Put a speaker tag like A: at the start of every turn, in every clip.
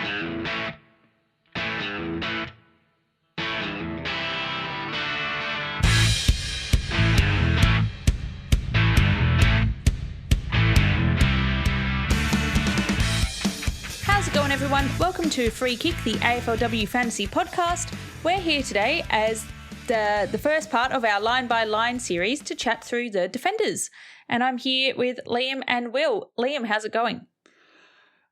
A: How's it going, everyone? Welcome to Free Kick, the AFLW Fantasy podcast. We're here today as the first part of our line-by-line series to chat through the defenders. And I'm here with Liam and Will. Liam, how's it going?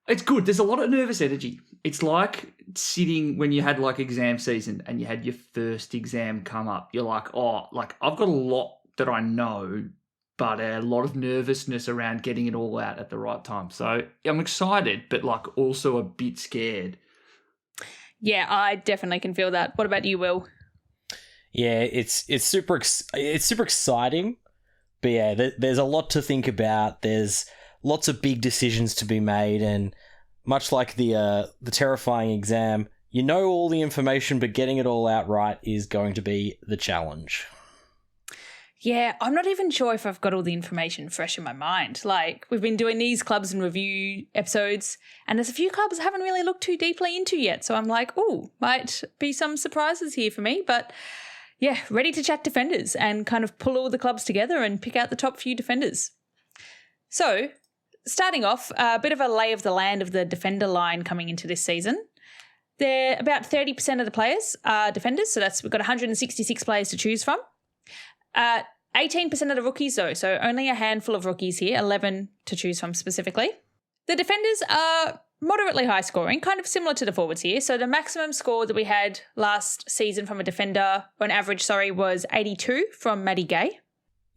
B: It's good. There's a lot of nervous energy. It's like sitting when you had like exam season and you had your first exam come up. You're like, I've got a lot that I know, but a lot of nervousness around getting it all out at the right time. So I'm excited, but like also a bit scared.
A: Yeah, I definitely can feel that. What about you, Will?
C: Yeah, it's super exciting, but yeah, there's a lot to think about. There's lots of big decisions to be made, and much like the terrifying exam, you know all the information, but getting it all out right is going to be the challenge.
A: Yeah, I'm not even sure if I've got all the information fresh in my mind. Like, we've been doing these clubs and review episodes, and there's a few clubs I haven't really looked too deeply into yet. So I'm like, might be some surprises here for me. But yeah, ready to chat defenders and kind of pull all the clubs together and pick out the top few defenders. So, starting off, a bit of a lay of the land of the defender line coming into this season. They're about 30% of the players are defenders, so we've got 166 players to choose from. 18% of the rookies, though, so only a handful of rookies here, 11 to choose from specifically. The defenders are moderately high scoring, kind of similar to the forwards here. So the maximum score that we had last season from a defender, on average, was 82 from Matty Gay.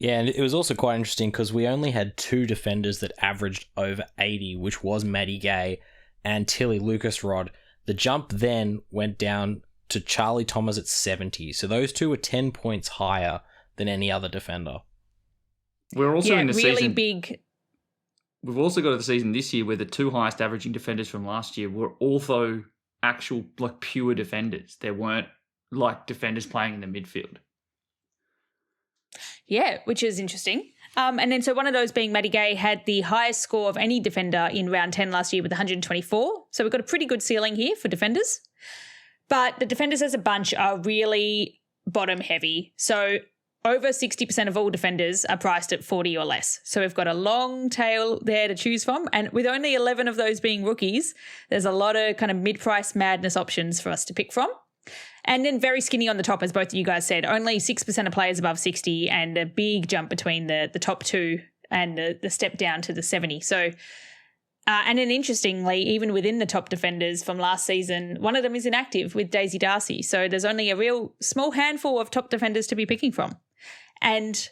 C: Yeah, and it was also quite interesting because we only had two defenders that averaged over 80, which was Matty Gay and Tilly Lucas-Rod. The jump then went down to Charlie Thomas at 70. So those two were 10 points higher than any other defender.
B: We're also in the
A: really
B: season.
A: Big.
B: We've also got the season this year where the two highest averaging defenders from last year were also actual like pure defenders. There weren't like defenders playing in the midfield.
A: Yeah, which is interesting. And then so one of those being Matty Gay had the highest score of any defender in round 10 last year with 124. So we've got a pretty good ceiling here for defenders. But the defenders as a bunch are really bottom heavy. So over 60% of all defenders are priced at 40 or less. So we've got a long tail there to choose from. And with only 11 of those being rookies, there's a lot of kind of mid-price madness options for us to pick from. And then very skinny on the top, as both of you guys said. Only 6% of players above 60 and a big jump between the top two and the step down to the 70. So, and then interestingly, even within the top defenders from last season, one of them is inactive with Daisy Darcy. So there's only a real small handful of top defenders to be picking from. And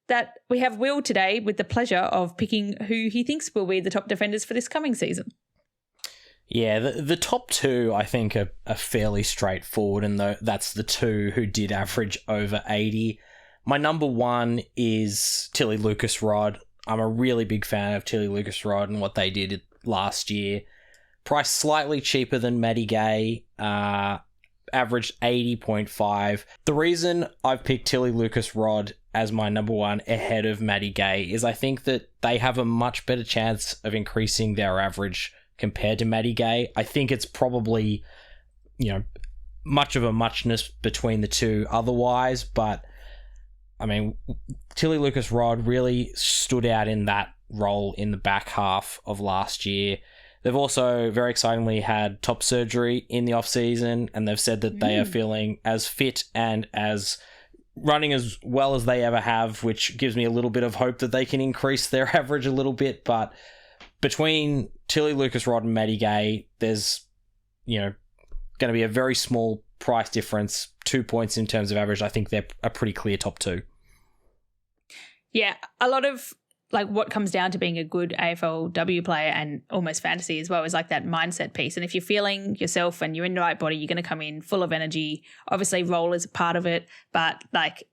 A: that we have Will today with the pleasure of picking who he thinks will be the top defenders for this coming season.
C: Yeah, the top two, I think, are fairly straightforward, and that's the two who did average over 80. My number one is Tilly Lucas-Rod. I'm a really big fan of Tilly Lucas-Rod and what they did last year. Priced slightly cheaper than Matty Gay, averaged 80.5. The reason I've picked Tilly Lucas-Rod as my number one ahead of Matty Gay is I think that they have a much better chance of increasing their average compared to Matty Gay. I think it's probably, much of a muchness between the two otherwise, but I mean, Tilly Lucas-Rod really stood out in that role in the back half of last year. They've also, very excitingly, had top surgery in the off-season, and they've said that they are feeling as fit and as running as well as they ever have, which gives me a little bit of hope that they can increase their average a little bit. But between Tilly Lucas-Rod and Matty Gay, there's, going to be a very small price difference, 2 points in terms of average. I think they're a pretty clear top two.
A: Yeah, a lot of like what comes down to being a good AFLW player and almost fantasy as well is like that mindset piece. And if you're feeling yourself and you're in the right body, you're going to come in full of energy. Obviously, roll is a part of it, but like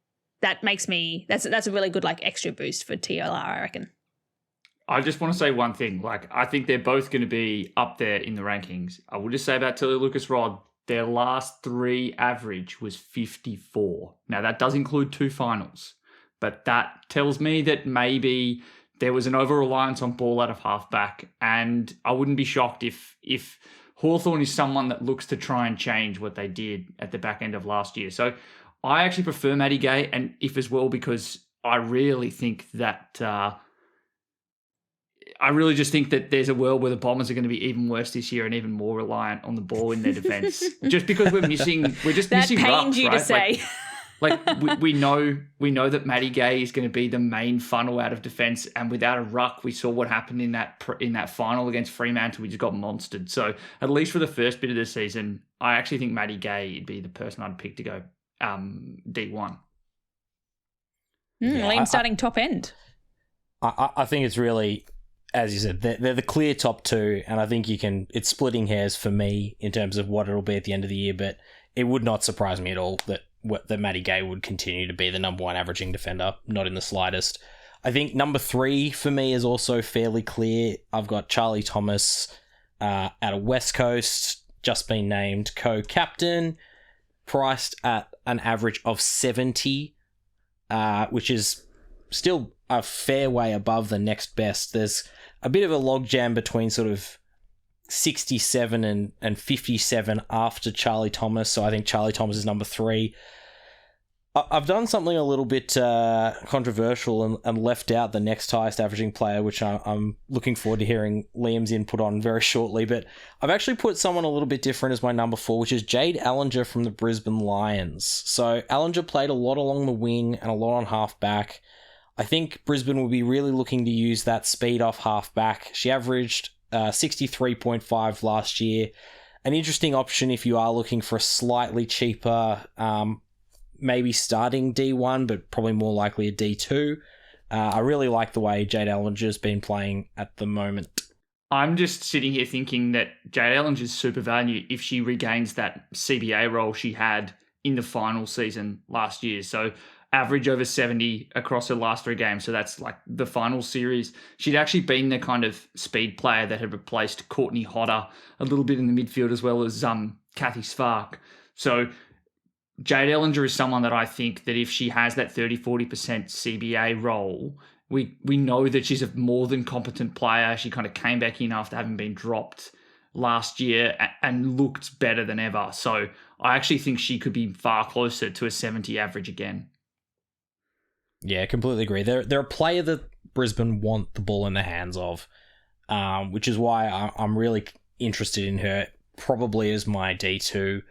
A: that makes me that's a really good like extra boost for TLR, I reckon.
B: I just want to say one thing. Like, I think they're both going to be up there in the rankings. I will just say about Tilly Lucas-Rod, their last three average was 54. Now, that does include two finals, but that tells me that maybe there was an over-reliance on ball out of halfback, and I wouldn't be shocked if Hawthorn is someone that looks to try and change what they did at the back end of last year. So I actually prefer Maddie Gay, and if as well, because I really think that I really just think that there's a world where the Bombers are going to be even worse this year and even more reliant on the ball in their defence. Just because we're missing rucks, right?
A: That pains you to say.
B: We know that Maddie Gay is going to be the main funnel out of defence, and without a ruck, we saw what happened in that final against Fremantle. We just got monstered. So at least for the first bit of the season, I actually think Maddie Gay would be the person I'd pick to go D1.
A: Liam starting top end.
C: I think it's really, as you said, they're the clear top two, and I think it's splitting hairs for me in terms of what it'll be at the end of the year, but it would not surprise me at all that Maddie Gay would continue to be the number one averaging defender, not in the slightest. I think number 3 for me is also fairly clear. I've got Charlie Thomas out of West Coast, just been named co-captain, priced at an average of 70, which is still a fair way above the next best. There's a bit of a logjam between sort of 67 and 57 after Charlie Thomas, so I think Charlie Thomas is number 3. I've done something a little bit controversial and left out the next highest averaging player, which I'm looking forward to hearing Liam's input on very shortly, but I've actually put someone a little bit different as my number 4, which is Jade Allinger from the Brisbane Lions. So Allinger played a lot along the wing and a lot on half-back. I think Brisbane will be really looking to use that speed off half-back. She averaged 63.5 last year. An interesting option if you are looking for a slightly cheaper, maybe starting D1, but probably more likely a D2. I really like the way Jade Ellinger's been playing at the moment.
B: I'm just sitting here thinking that Jade Ellinger's super value if she regains that CBA role she had in the final season last year. So average over 70 across her last 3 games. So that's like the final series. She'd actually been the kind of speed player that had replaced Courtney Hodder a little bit in the midfield, as well as Kathy Spark. So Jade Ellinger is someone that I think that if she has that 30-40% CBA role, we know that she's a more than competent player. She kind of came back in after having been dropped last year and looked better than ever. So I actually think she could be far closer to a 70 average again.
C: Yeah, completely agree. They're a player that Brisbane want the ball in the hands of, which is why I'm really interested in her, probably as my D2.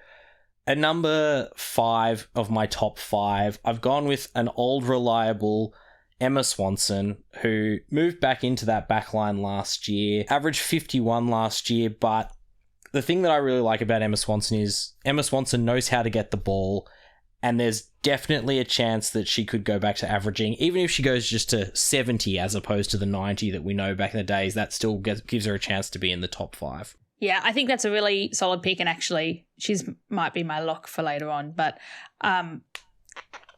C: At number 5 of my top 5, I've gone with an old reliable Emma Swanson, who moved back into that backline last year, averaged 51 last year, but the thing that I really like about Emma Swanson is Emma Swanson knows how to get the ball, and there's definitely a chance that she could go back to averaging, even if she goes just to 70 as opposed to the 90 that we know back in the days, that still gives her a chance to be in the top 5.
A: Yeah, I think that's a really solid pick, and actually might be my lock for later on. But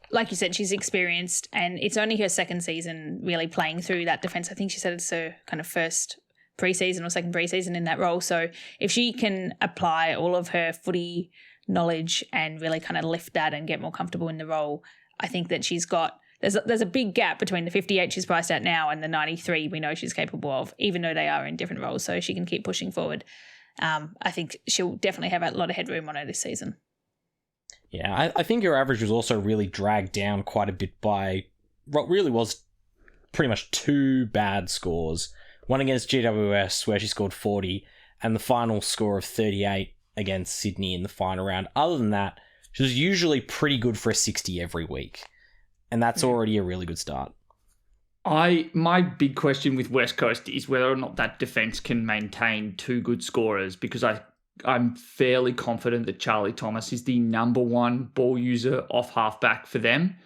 A: like you said, she's experienced, and it's only her second season really playing through that defence. I think she said it's her kind of first preseason or second preseason in that role. So if she can apply all of her footy knowledge and really kind of lift that and get more comfortable in the role, I think that she's got... There's a big gap between the 58 she's priced at now and the 93 we know she's capable of, even though they are in different roles, so she can keep pushing forward. I think she'll definitely have a lot of headroom on her this season.
C: Yeah, I think her average was also really dragged down quite a bit by what really was pretty much 2 bad scores. One against GWS where she scored 40 and the final score of 38 against Sydney in the final round. Other than that, she was usually pretty good for a 60 every week. And that's already a really good start.
B: My big question with West Coast is whether or not that defence can maintain 2 good scorers, because I'm fairly confident that Charlie Thomas is the number 1 ball user off halfback for them.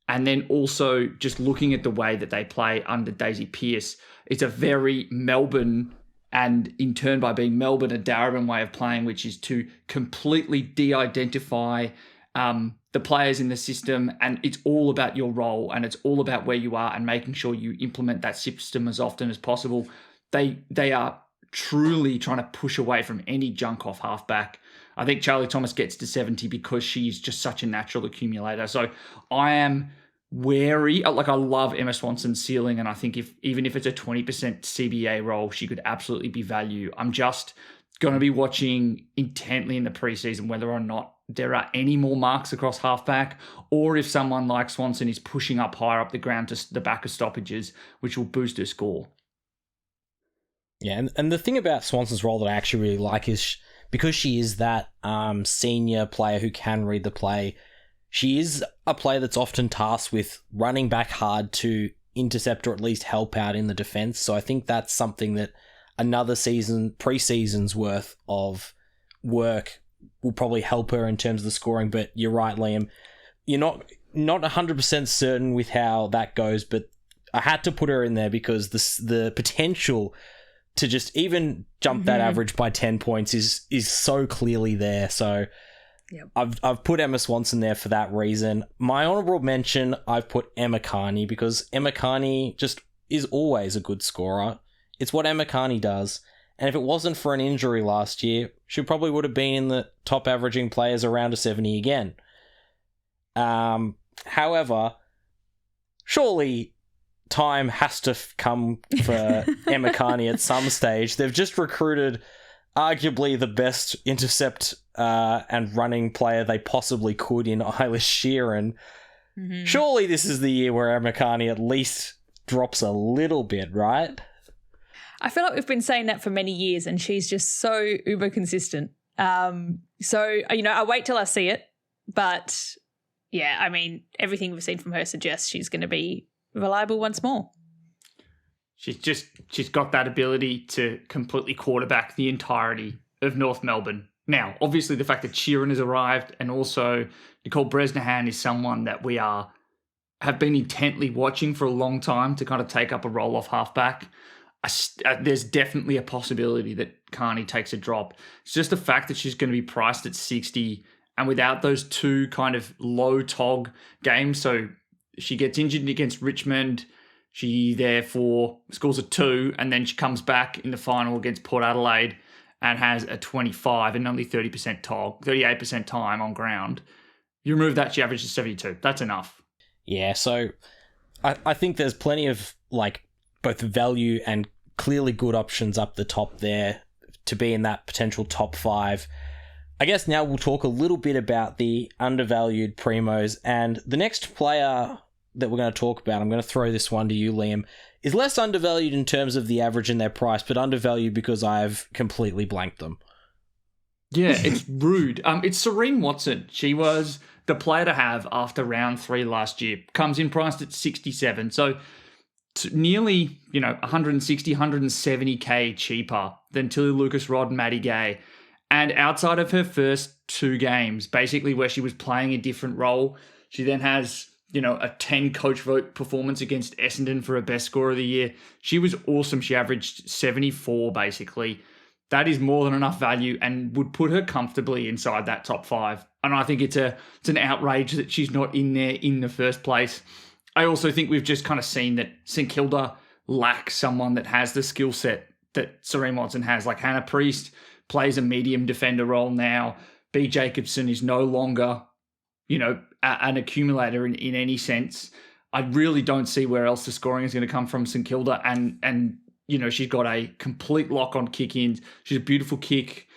B: And then also just looking at the way that they play under Daisy Pearce, it's a very Melbourne, and in turn by being Melbourne, a Darabin way of playing, which is to completely de-identify the players in the system, and it's all about your role and it's all about where you are and making sure you implement that system as often as possible. They are truly trying to push away from any junk off halfback. I think Charlie Thomas gets to 70 because she's just such a natural accumulator. So I am wary. Like, I love Emma Swanson's ceiling, and I think even if it's a 20% CBA role, she could absolutely be value. I'm just going to be watching intently in the preseason whether or not there are any more marks across halfback, or if someone like Swanson is pushing up higher up the ground to the back of stoppages, which will boost her score.
C: Yeah, and the thing about Swanson's role that I actually really like is because she is that senior player who can read the play, she is a player that's often tasked with running back hard to intercept or at least help out in the defense. So I think that's something that another preseason's worth of work will probably help her in terms of the scoring. But you're right, Liam. You're not 100% certain with how that goes, but I had to put her in there because the potential to just even jump that average by 10 points is so clearly there. So
A: yep.
C: I've put Emma Swanson there for that reason. My honourable mention, I've put Emma Carney because Emma Carney just is always a good scorer. It's what Emma Carney does. And if it wasn't for an injury last year, she probably would have been in the top averaging players around a 70 again. However, surely time has to come for Emma Carney at some stage. They've just recruited arguably the best intercept and running player they possibly could in Eilish Sheeran.
A: Mm-hmm.
C: Surely this is the year where Emma Carney at least drops a little bit, right?
A: I feel like we've been saying that for many years and she's just so uber consistent. So, I wait till I see it. But, yeah, I mean, everything we've seen from her suggests she's going to be reliable once more.
B: She's got that ability to completely quarterback the entirety of North Melbourne. Now, obviously, the fact that Sheeran has arrived and also Nicole Bresnahan is someone that we have been intently watching for a long time to kind of take up a role off halfback. There's definitely a possibility that Carney takes a drop. It's just the fact that she's going to be priced at 60 and without those two kind of low tog games. So she gets injured against Richmond. She therefore scores a 2 and then she comes back in the final against Port Adelaide and has a 25 and only 30% tog, 38% time on ground. You remove that, she averages 72. That's enough.
C: Yeah, so I think there's plenty of both value and clearly good options up the top there to be in that potential top 5. I guess now we'll talk a little bit about the undervalued primos, and the next player that we're going to talk about, I'm going to throw this one to you, Liam, is less undervalued in terms of the average and their price, but undervalued because I've completely blanked them.
B: Yeah, it's rude. It's Serene Watson. She was the player to have after round 3 last year. Comes in priced at 67. So nearly, 160, 170k cheaper than Tilly Lucas-Rod and Maddie Gay. And outside of her first 2 games, basically where she was playing a different role, she then has, a 10 coach vote performance against Essendon for her best score of the year. She was awesome. She averaged 74, basically. That is more than enough value and would put her comfortably inside that top 5. And I think it's an outrage that she's not in there in the first place. I also think we've just kind of seen that St Kilda lacks someone that has the skill set that Serene Watson has. Like Hannah Priest plays a medium defender role now. B. Jacobson is no longer, an accumulator in any sense. I really don't see where else the scoring is going to come from St Kilda. And she's got a complete lock on kick-ins. She's a beautiful kick,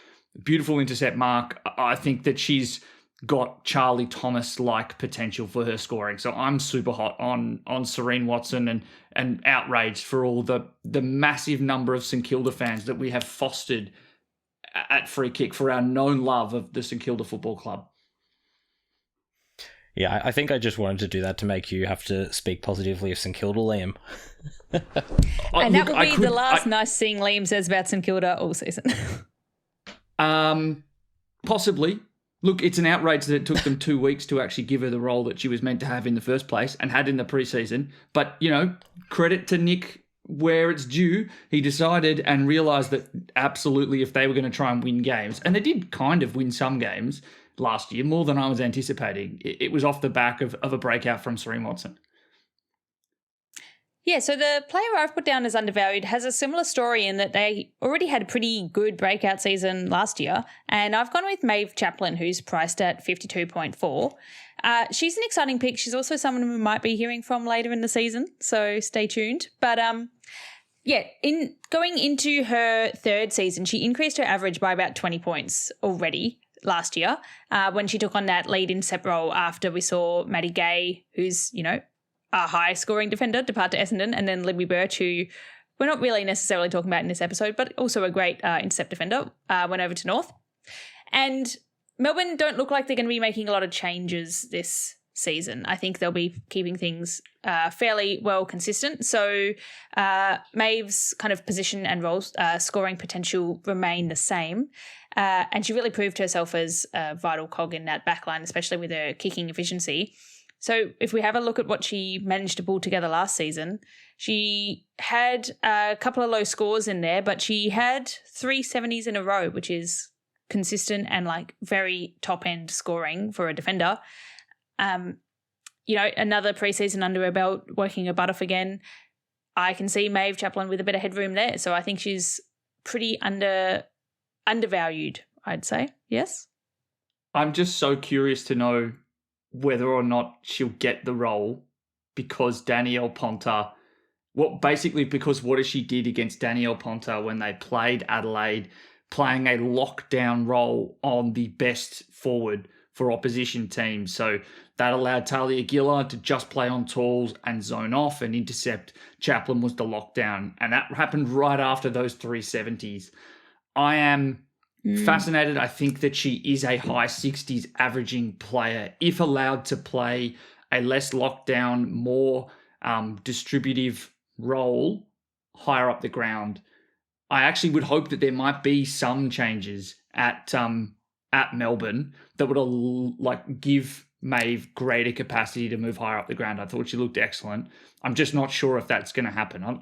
B: beautiful intercept mark. I think that she's got Charlie Thomas-like potential for her scoring. So I'm super hot on Serene Watson and outraged for all the massive number of St Kilda fans that we have fostered at Free Kick for our known love of the St Kilda Football Club.
C: Yeah, I think I just wanted to do that to make you have to speak positively of St Kilda, Liam.
A: And that will be the last nice thing Liam says about St Kilda all season.
B: Possibly. Look, it's an outrage that it took them 2 weeks to actually give her the role that she was meant to have in the first place and had in the preseason. But, credit to Nick where it's due. He decided and realised that absolutely if they were going to try and win games, and they did kind of win some games last year, more than I was anticipating, it was off the back of a breakout from Serene Watson.
A: Yeah, so the player I've put down as undervalued has a similar story in that they already had a pretty good breakout season last year, and I've gone with Maeve Chaplin, who's priced at 52.4. She's an exciting pick. She's also someone we might be hearing from later in the season, so stay tuned. But Yeah, in going into her third season, she increased her average by about 20 points already last year when she took on that lead intercept role after we saw Maddie Gay, who's, a high-scoring defender, depart to Essendon, and then Libby Birch, who we're not really necessarily talking about in this episode, but also a great intercept defender, went over to North. And Melbourne don't look like they're going to be making a lot of changes this season. I think they'll be keeping things fairly well consistent. So Maeve's kind of position and role scoring potential remain the same. And she really proved herself as a vital cog in that backline, especially with her kicking efficiency. So if we have a look at what she managed to pull together last season, she had a couple of low scores in there, but she had 3 70s in a row, which is consistent and like very top end scoring for a defender. Another preseason under her belt, working her butt off again. I can see Maeve Chaplin with a bit of headroom there. So I think she's pretty undervalued, I'd say. Yes?
B: I'm just so curious to know whether or not she'll get the role because Danielle Ponta, because what she did against Danielle Ponta when they played Adelaide, playing a lockdown role on the best forward for opposition teams. So that allowed Talia Gillard to just play on tools and zone off and intercept. Chaplin was the lockdown. And that happened right after those 370s. I am fascinated. I think that she is a high 60s averaging player if allowed to play a less lockdown, more distributive role higher up the ground. I actually would hope that there might be some changes at Melbourne that would give Maeve greater capacity to move higher up the ground. I thought she looked excellent. I'm just not sure if that's going to happen.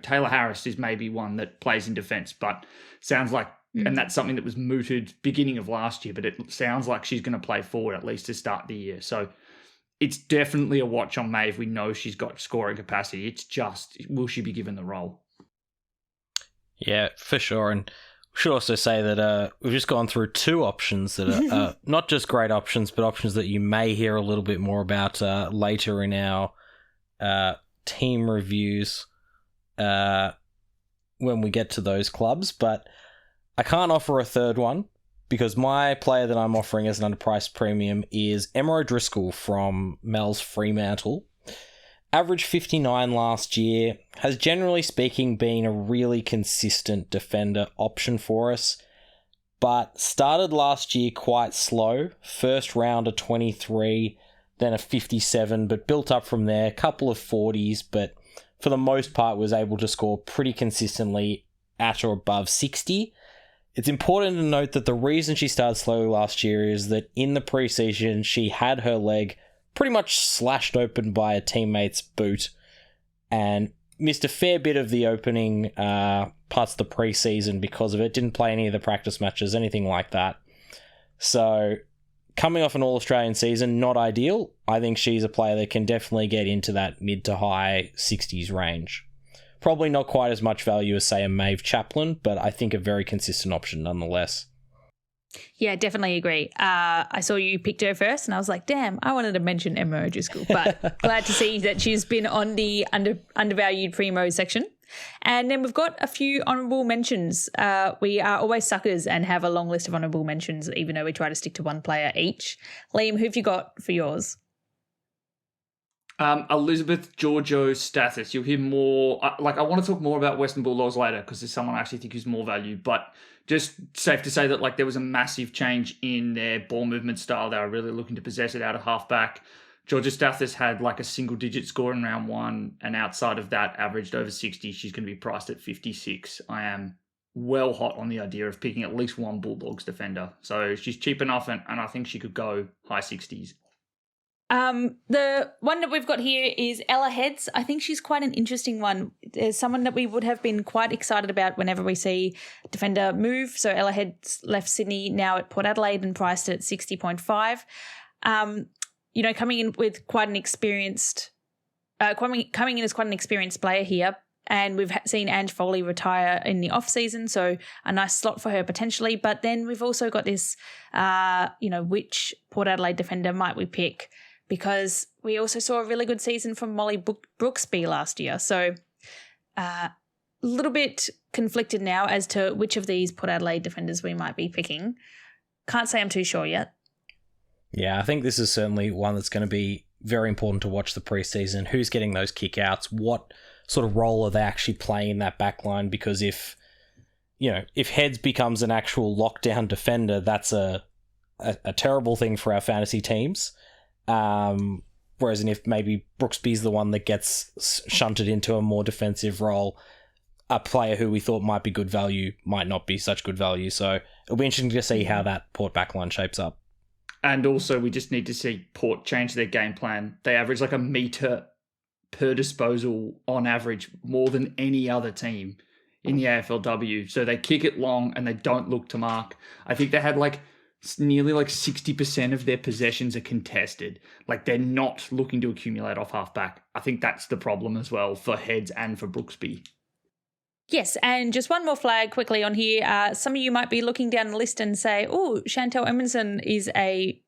B: Taylor Harris is maybe one that plays in defence, but sounds like, and that's something that was mooted beginning of last year, but it sounds like she's going to play forward at least to start the year. So it's definitely a watch on Maeve. We know she's got scoring capacity. It's just, will she be given the role?
C: Yeah, for sure. And we should also say that we've just gone through 2 options that are not just great options, but options that you may hear a little bit more about later in our team reviews when we get to those clubs. But I can't offer a third one because my player that I'm offering as an underpriced premium is Emma O'Driscoll from Mel's Fremantle. Average 59 last year, has generally speaking been a really consistent defender option for us, but started last year quite slow. First round a 23, then a 57, but built up from there, a couple of 40s, but for the most part was able to score pretty consistently at or above 60. It's important to note that the reason she started slowly last year is that in the preseason she had her leg pretty much slashed open by a teammate's boot and missed a fair bit of the opening parts of the preseason because of it. Didn't play any of the practice matches, anything like that. So coming off an All-Australian season, not ideal. I think she's a player that can definitely get into that mid to high 60s range. Probably not quite as much value as, say, a Maeve Chaplin, but I think a very consistent option nonetheless.
A: Yeah, definitely agree. I saw you picked her first and I was like, damn, I wanted to mention Emma O'Driscoll, but glad to see that she's been on the undervalued primo section. And then we've got a few honourable mentions. We are always suckers and have a long list of honourable mentions, even though we try to stick to one player each. Liam, who've you got for yours?
B: Elizabeth Giorgio Stathis. You'll hear more. I want to talk more about Western Bulldogs later because there's someone I actually think who's more value. But just safe to say that there was a massive change in their ball movement style. They were really looking to possess it out of halfback. Georgia Stathis had a single-digit score in round 1, and outside of that, averaged over 60. She's going to be priced at 56. I am well hot on the idea of picking at least one Bulldogs defender. So she's cheap enough, and I think she could go high 60s.
A: The one that we've got here is Ella Heads. I think she's quite an interesting one. There's someone that we would have been quite excited about whenever we see defender move. So Ella Heads left Sydney, now at Port Adelaide and priced at 60.5. Coming in with quite an experienced, coming in as quite an experienced player here. And we've seen Ange Foley retire in the off season, so a nice slot for her potentially. But then we've also got this, which Port Adelaide defender might we pick? Because we also saw a really good season from Molly Brooksby last year. So little bit conflicted now as to which of these Port Adelaide defenders we might be picking. Can't say I'm too sure yet.
C: Yeah, I think this is certainly one that's going to be very important to watch the preseason. Who's getting those kickouts? What sort of role are they actually playing in that backline? Because if Heads becomes an actual lockdown defender, that's a terrible thing for our fantasy teams. Whereas if maybe Brooksby's the one that gets shunted into a more defensive role, a player who we thought might be good value might not be such good value. So it'll be interesting to see how that Port backline shapes up.
B: And also, we just need to see Port change their game plan. They average like a metre per disposal on average more than any other team in the AFLW. So they kick it long and they don't look to mark. I think they had nearly 60% of their possessions are contested. They're not looking to accumulate off halfback. I think that's the problem as well for Heads and for Brooksby.
A: Yes, and just one more flag quickly on here. Some of you might be looking down the list and say, oh, Chantel Edmondson is a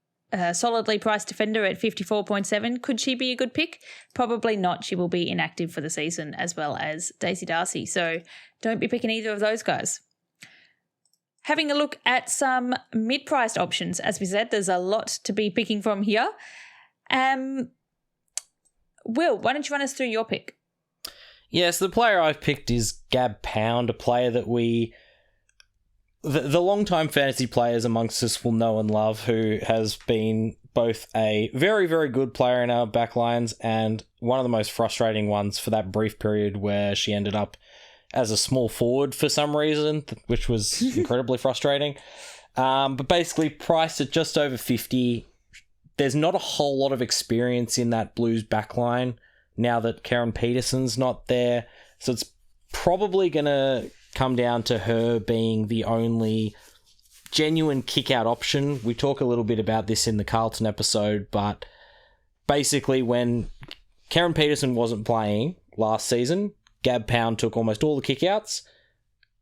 A: solidly priced defender at 54.7. Could she be a good pick? Probably not. She will be inactive for the season, as well as Daisy Darcy. So don't be picking either of those guys. Having a look at some mid-priced options. As we said, there's a lot to be picking from here. Will, why don't you run us through your pick?
C: Yes, the player I've picked is Gab Pound, a player that the long-time fantasy players amongst us will know and love, who has been both a very, very good player in our backlines and one of the most frustrating ones for that brief period where she ended up as a small forward for some reason, which was incredibly frustrating. But basically priced at just over 50. There's not a whole lot of experience in that Blues backline now that Karen Peterson's not there. So it's probably going to come down to her being the only genuine kick-out option. We talk a little bit about this in the Carlton episode, but basically when Karen Peterson wasn't playing last season, Gab Pound took almost all the kickouts,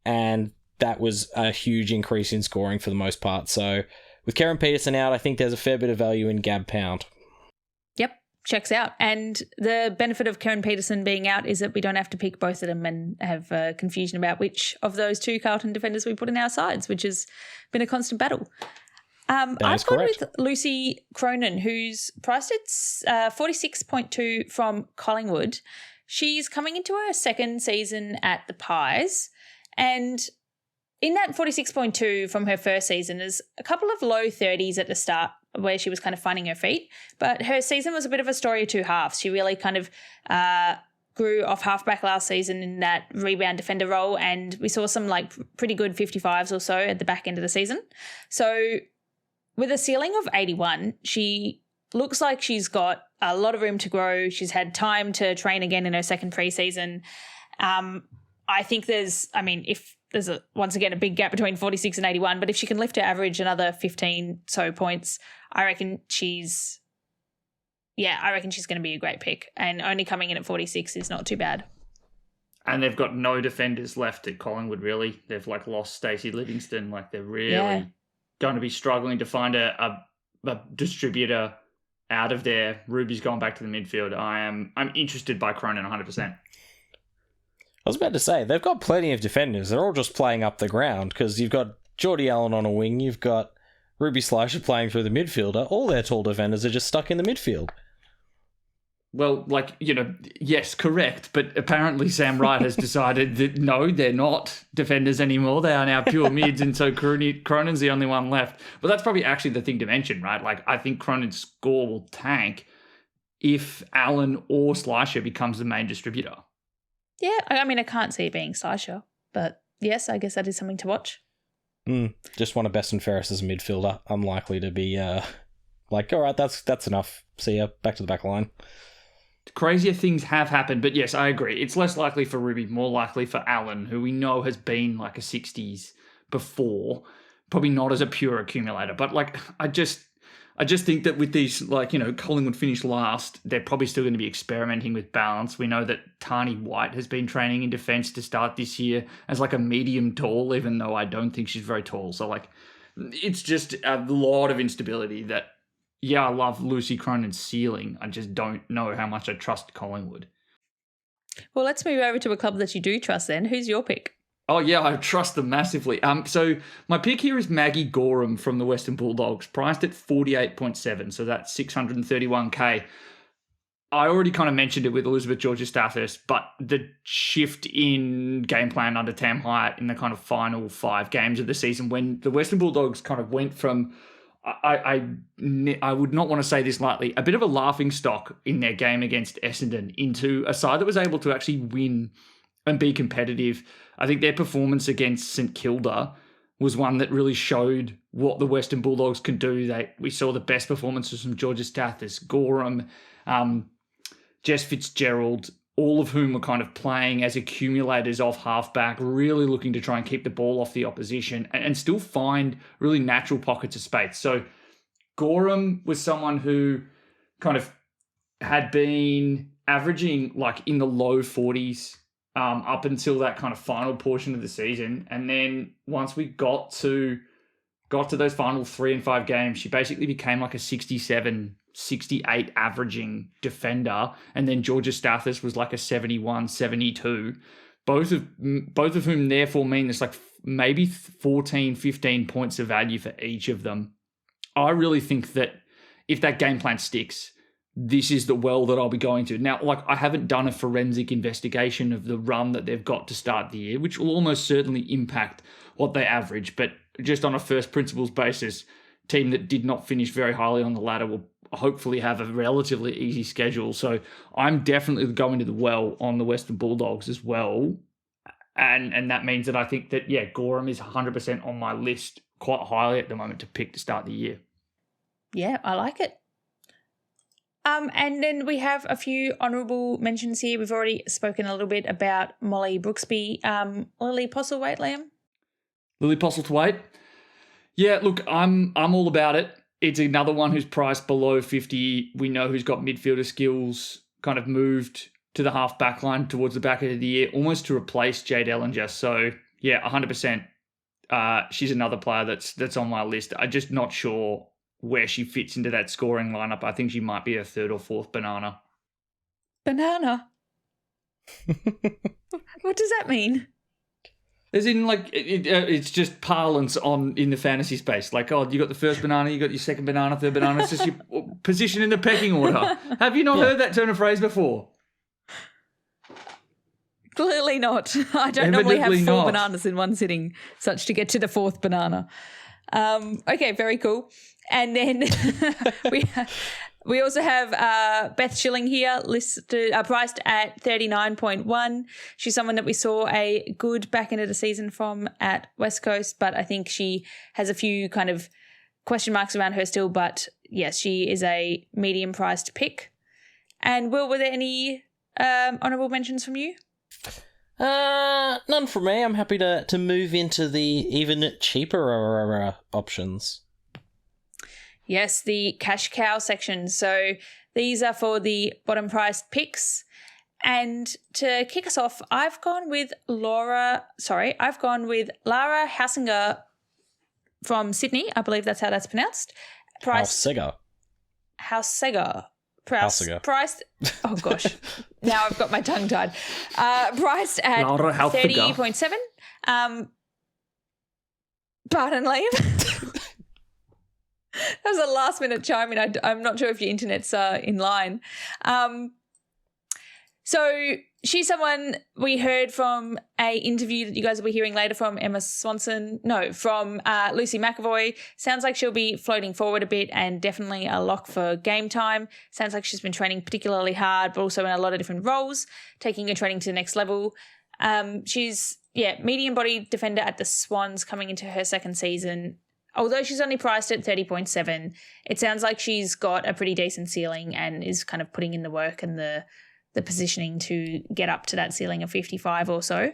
C: and that was a huge increase in scoring for the most part. So with Karen Peterson out, I think there's a fair bit of value in Gab Pound.
A: Yep, checks out. And the benefit of Karen Peterson being out is that we don't have to pick both of them and have confusion about which of those two Carlton defenders we put in our sides, which has been a constant battle. I've gone with Lucy Cronin, who's priced at 46.2 from Collingwood. She's coming into her second season at the Pies, and in that 46.2 from her first season, there's a couple of low 30s at the start where she was kind of finding her feet, but her season was a bit of a story of two halves. She really kind of grew off halfback last season in that rebound defender role, and we saw some pretty good 55s or so at the back end of the season. So with a ceiling of 81, she looks like she's got a lot of room to grow. She's had time to train again in her second preseason. I think if there's once again a big gap between 46 and 81, but if she can lift her average another 15 so points, I reckon she's going to be a great pick. And only coming in at 46 is not too bad.
B: And they've got no defenders left at Collingwood, really. They've lost Stacey Livingston. They're really going to be struggling to find a distributor out of there. Ruby's gone back to the midfield. I'm interested by Cronin 100%.
C: I was about to say, they've got plenty of defenders. They're all just playing up the ground because you've got Geordie Allen on a wing, you've got Ruby Slasher playing through the midfielder. All their tall defenders are just stuck in the midfield.
B: Well, yes, correct. But apparently Sam Wright has decided that no, they're not defenders anymore. They are now pure mids, and so Cronin's the only one left. But that's probably actually the thing to mention, right? I think Cronin's score will tank if Allen or Slasher becomes the main distributor.
A: Yeah, I can't see it being Slasher, but yes, I guess that is something to watch.
C: Just one of best and fairest as a midfielder. Unlikely to be all right, that's enough. See ya. Back to the back line.
B: Crazier things have happened, but yes, I agree. It's less likely for Ruby, more likely for Allen, who we know has been a 60s before. Probably not as a pure accumulator, but I just think that with these, Collingwood finished last, they're probably still going to be experimenting with balance. We know that Tani White has been training in defence to start this year as a medium tall, even though I don't think she's very tall. So it's just a lot of instability that, I love Lucy Cronin's ceiling. I just don't know how much I trust Collingwood.
A: Well, let's move over to a club that you do trust then. Who's your pick?
B: Oh, yeah, I trust them massively. So my pick here is Maggie Gorham from the Western Bulldogs, priced at 48.7, so that's 631K. I already kind of mentioned it with Elizabeth Georgia-Stathurst, but the shift in game plan under Tam Hyatt in the kind of final 5 games of the season when the Western Bulldogs kind of went from, I would not want to say this lightly, a bit of a laughing stock in their game against Essendon into a side that was able to actually win and be competitive. I think their performance against St Kilda was one that really showed what the Western Bulldogs can do. We saw the best performances from Georgia-Stathurst, Gorham, Jess Fitzgerald, all of whom were kind of playing as accumulators off halfback, really looking to try and keep the ball off the opposition and still find really natural pockets of space. So Gorham was someone who kind of had been averaging like in the low 40s up until that kind of final portion of the season. And then once we got to those final 3 and 5 games, she basically became like a 67, 68 averaging defender. And then Georgia-Stathurst was like a 71, 72. Both of whom therefore mean there's like maybe 14, 15 points of value for each of them. I really think that if that game plan sticks, this is the well that I'll be going to. Now, like, I haven't done a forensic investigation of the run that they've got to start the year, which will almost certainly impact what they average. But just on a first principles basis, team that did not finish very highly on the ladder will hopefully have a relatively easy schedule. So I'm definitely going to the well on the Western Bulldogs as well. And that means that I think that, yeah, Gorham is 100% on my list quite highly at the moment to pick to start the year.
A: Yeah, I like it. And then we have a few honourable mentions here. We've already spoken a little bit about Molly Brooksby. Lily Postlethwaite, Liam?
B: Lily Postlethwaite? Yeah, look, I'm all about it. It's another one who's priced below 50. We know who's got midfielder skills, kind of moved to the half back line towards the back end of the year, almost to replace Jade Ellinger. So, yeah, 100%. She's another player that's on my list. I'm just not sure where she fits into that scoring lineup. I think she might be a 3rd or 4th banana.
A: Banana? What does that mean?
B: As in, like, it's just parlance in the fantasy space. Like, oh, you got the first banana, you got your second banana, third banana. It's just your position in the pecking order. Have you not heard that turn of phrase before?
A: Clearly not. I don't normally have 4 bananas in one sitting, such to get to the 4th banana. Okay, very cool. And then we also have Beth Schilling here, listed priced at 39.1. She's someone that we saw a good back end of the season from at West Coast, but I think she has a few kind of question marks around her still. But yes, she is a medium priced pick. And Will, were there any honourable mentions from you?
C: None from me. I'm happy to move into the even cheaper options.
A: Yes, the cash cow section. So these are for the bottom priced picks. And to kick us off, I've gone with Lara Hausinger from Sydney. I believe that's how that's pronounced.
C: Hausinger.
A: Priced. Oh gosh, now I've got my tongue tied. Priced at 30.7. Pardon, Liam. That was a last minute chime in. I'm not sure if your internet's in line. So she's someone we heard from a interview that you guys will be hearing later from from Lucy McAvoy. Sounds like she'll be floating forward a bit and definitely a lock for game time. Sounds like she's been training particularly hard, but also in a lot of different roles, taking her training to the next level. She's, medium-bodied defender at the Swans coming into her second season. Although she's only priced at 30.7, it sounds like she's got a pretty decent ceiling and is kind of putting in the work and the positioning to get up to that ceiling of 55 or so.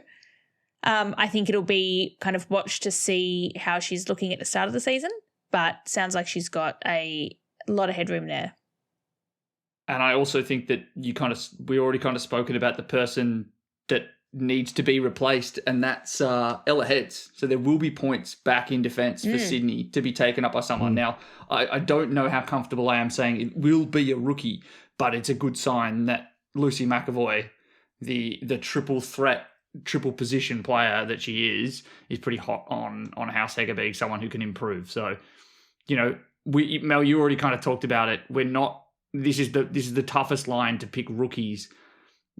A: I think it'll be kind of watched to see how she's looking at the start of the season, but sounds like she's got a lot of headroom there.
B: And I also think that we already kind of spoken about the person that needs to be replaced, and that's Ella Heads. So there will be points back in defence for Sydney to be taken up by someone. Now, I don't know how comfortable I am saying it will be a rookie, but it's a good sign that Lucy McAvoy, the triple threat, triple position player that she is pretty hot on Househager being someone who can improve. So, Mel, you already kind of talked about it. We're not. This is the toughest line to pick rookies.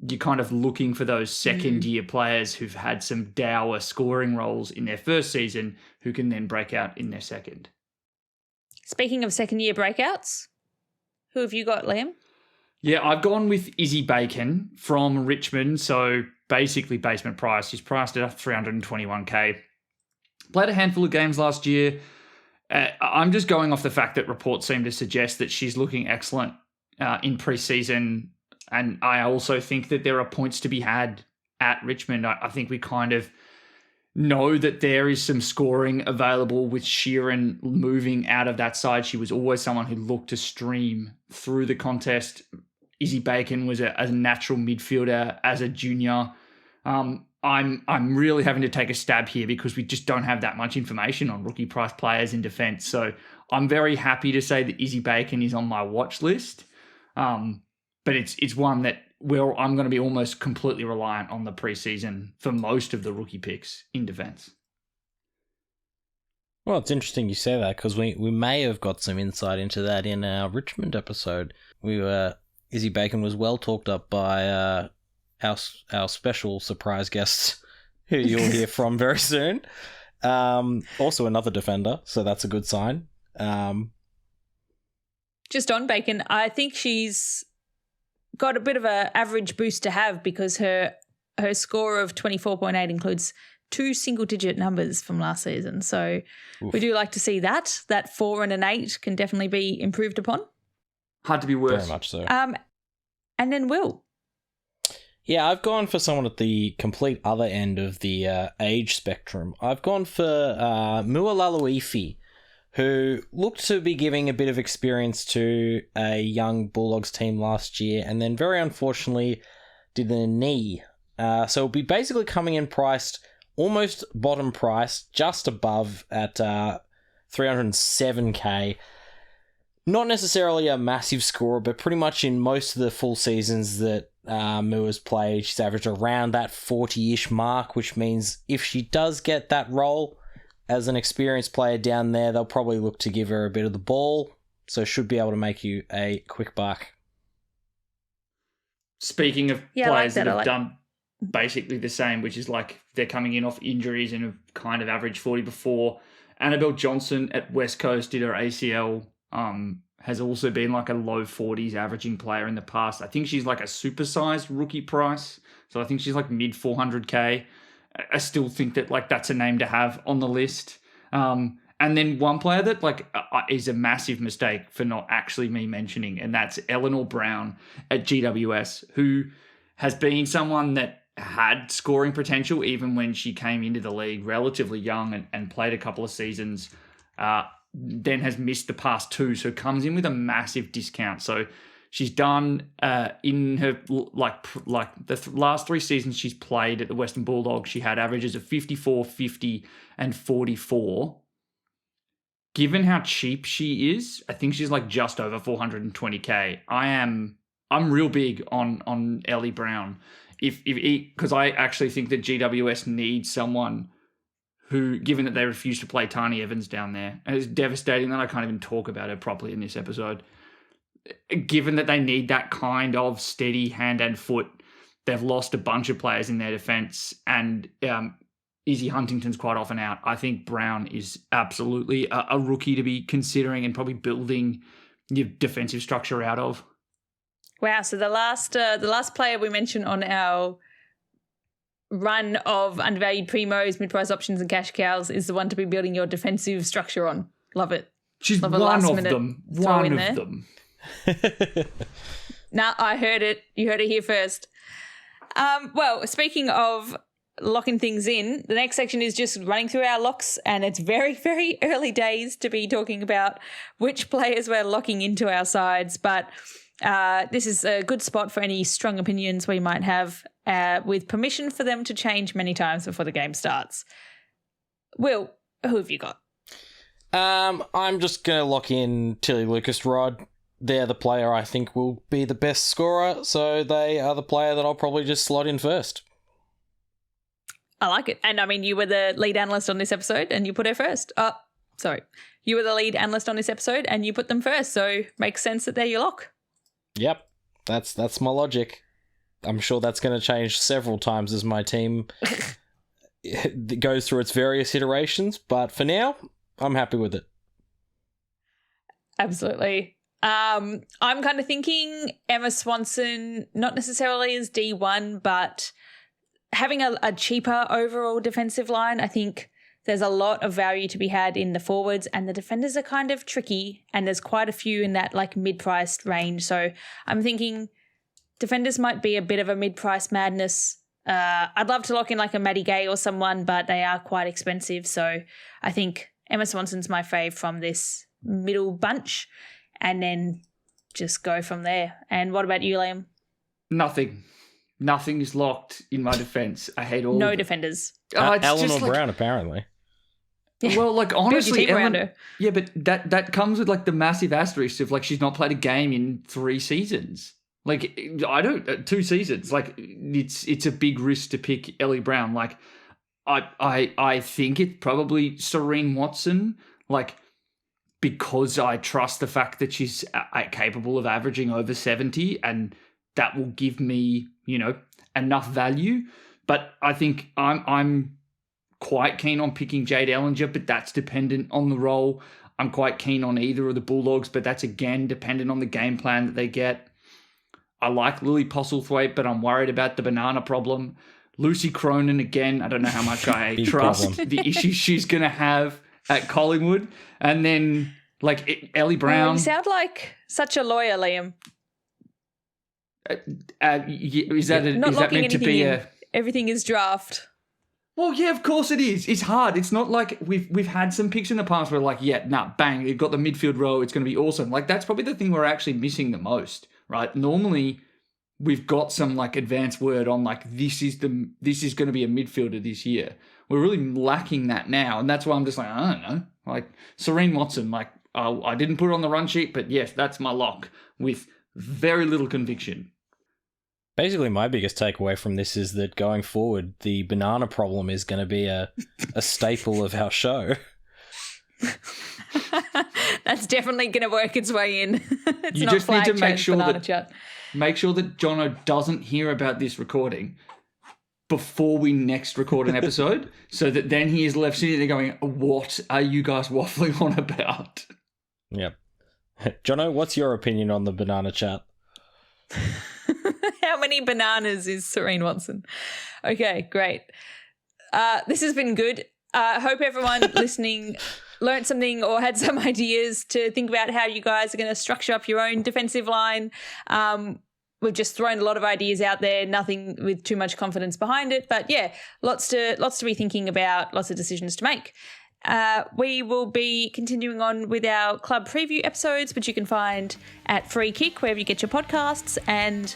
B: You're kind of looking for those second-year players who've had some dour scoring roles in their first season who can then break out in their second.
A: Speaking of second-year breakouts, who have you got, Liam?
B: Yeah, I've gone with Izzy Bacon from Richmond. So basically basement price. She's priced at $321K. Played a handful of games last year. I'm just going off the fact that reports seem to suggest that she's looking excellent in preseason. And I also think that there are points to be had at Richmond. I think we kind of know that there is some scoring available with Sheeran moving out of that side. She was always someone who looked to stream through the contest. Izzy Bacon was a natural midfielder as a junior. I'm really having to take a stab here because we just don't have that much information on rookie price players in defence. So I'm very happy to say that Izzy Bacon is on my watch list. But it's one that I'm going to be almost completely reliant on the preseason for most of the rookie picks in defence.
C: Well, it's interesting you say that because we may have got some insight into that in our Richmond episode. Izzy Bacon was well talked up by our special surprise guests who you'll hear from very soon. Also another defender, so that's a good sign.
A: Just on Bacon, I think she's got a bit of an average boost to have because her score of 24.8 includes 2 single-digit numbers from last season. So we do like to see that. That 4 and an 8 can definitely be improved upon.
B: Hard to be worse.
C: Very much so.
A: And then Will.
C: Yeah, I've gone for someone at the complete other end of the age spectrum. I've gone for Mualaluifi, who looked to be giving a bit of experience to a young Bulldogs team last year and then very unfortunately did the knee. So it'll be basically coming in priced almost bottom price, just above at 307K. Not necessarily a massive scorer, but pretty much in most of the full seasons that Mu has played, she's averaged around that 40-ish mark, which means if she does get that role as an experienced player down there, they'll probably look to give her a bit of the ball, so should be able to make you a quick buck.
B: Speaking of players that have done basically the same, which is like they're coming in off injuries and have kind of averaged 40 before, Annabelle Johnson at West Coast did her ACL, has also been like a low 40s averaging player in the past. I think she's like a supersized rookie price, so I think she's like mid 400K. I still think that like that's a name to have on the list. And then one player that like is a massive mistake for not actually me mentioning, and that's Eleanor Brown at GWS, who has been someone that had scoring potential even when she came into the league relatively young and played a couple of seasons, then has missed the past 2, so comes in with a massive discount. So she's done in her last 3 seasons she's played at the Western Bulldogs, she had averages of 54, 50, and 44. Given how cheap she is, I think she's like just over 420K. I'm real big on Ellie Brown, because I actually think that GWS needs someone who, given that they refuse to play Tani Evans down there, and it's devastating that I can't even talk about her properly in this episode. Given that they need that kind of steady hand and foot, they've lost a bunch of players in their defence, and Izzy Huntington's quite often out. I think Brown is absolutely a rookie to be considering and probably building your defensive structure out of.
A: Wow! So the last player we mentioned on our run of undervalued primos, mid-price options, and cash cows is the one to be building your defensive structure on. Love it.
B: She's
A: Love
B: one of them. One of them.
A: Nah, I heard it. You heard it here first. Well, speaking of locking things in, the next section is just running through our locks, and it's very, very early days to be talking about which players we're locking into our sides, but this is a good spot for any strong opinions we might have, with permission for them to change many times before the game starts. Will, who have you got?
C: I'm just going to lock in Tilly Lucas Rod. they're the player I think will be the best scorer, so they are the player that I'll probably just slot in first.
A: I like it. And I mean, you were the lead analyst on this episode and you put her first. You were the lead analyst on this episode and you put them first, so makes sense that they're your lock.
C: Yep, that's my logic. I'm sure that's going to change several times as my team goes through its various iterations, but for now, I'm happy with it.
A: Absolutely. I'm kind of thinking Emma Swanson, not necessarily as D1, but having a cheaper overall defensive line. I think there's a lot of value to be had in the forwards, and the defenders are kind of tricky, and there's quite a few in that like mid-priced range. So I'm thinking defenders might be a bit of a mid-price madness. I'd love to lock in like a Maddie Gay or someone, but they are quite expensive. So I think Emma Swanson's my fave from this middle bunch, and then just go from there. And what about you, Liam?
B: Nothing is locked in my defense. I hate all
A: defenders.
C: Eleanor Brown, apparently.
B: Well, like honestly,
A: her.
B: Yeah, but that comes with like the massive asterisk of like she's not played a game in 3 seasons. Like 2 seasons. Like it's a big risk to pick Ellie Brown. Like I think it's probably Serene Watson. Like because I trust the fact that she's capable of averaging over 70, and that will give me, enough value. But I think I'm quite keen on picking Jade Ellinger, but that's dependent on the role. I'm quite keen on either of the Bulldogs, but that's again dependent on the game plan that they get. I like Lily Postlethwaite, but I'm worried about the banana problem. Lucy Cronin, again, I don't know how much I trust the issues she's going to have at Collingwood. And then, Ellie Brown.
A: You sound like such a lawyer, Liam.
B: Is that meant to be
A: in. Everything is draft.
B: Well, yeah, of course it is. It's hard. It's not like we've had some picks in the past where bang, you've got the midfield row, it's going to be awesome. Like, that's probably the thing we're actually missing the most, right? Normally, we've got some advanced word on this is going to be a midfielder this year. We're really lacking that now, and that's why I'm just I don't know. Serene Watson, I didn't put it on the run sheet, but yes, that's my lock with very little conviction.
C: Basically, my biggest takeaway from this is that going forward, the banana problem is going to be a staple of our show.
A: That's definitely going to work its way in.
B: You just need to make sure that Jono doesn't hear about this recording before we next record an episode, so that then he is left sitting there going, "What are you guys waffling on about?"
C: Yep. Jono, what's your opinion on the banana chat?
A: How many bananas is Serene Watson? Okay, great. This has been good. Hope everyone listening learned something or had some ideas to think about how you guys are going to structure up your own defensive line. We've just thrown a lot of ideas out there, nothing with too much confidence behind it. But yeah, lots to be thinking about, lots of decisions to make. We will be continuing on with our club preview episodes, which you can find at Free Kick, wherever you get your podcasts. And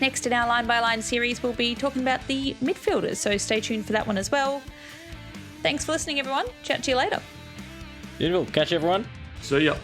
A: next in our Line by Line series, we'll be talking about the midfielders. So stay tuned for that one as well. Thanks for listening, everyone. Chat to you later.
C: Beautiful. Catch you, everyone.
B: See ya.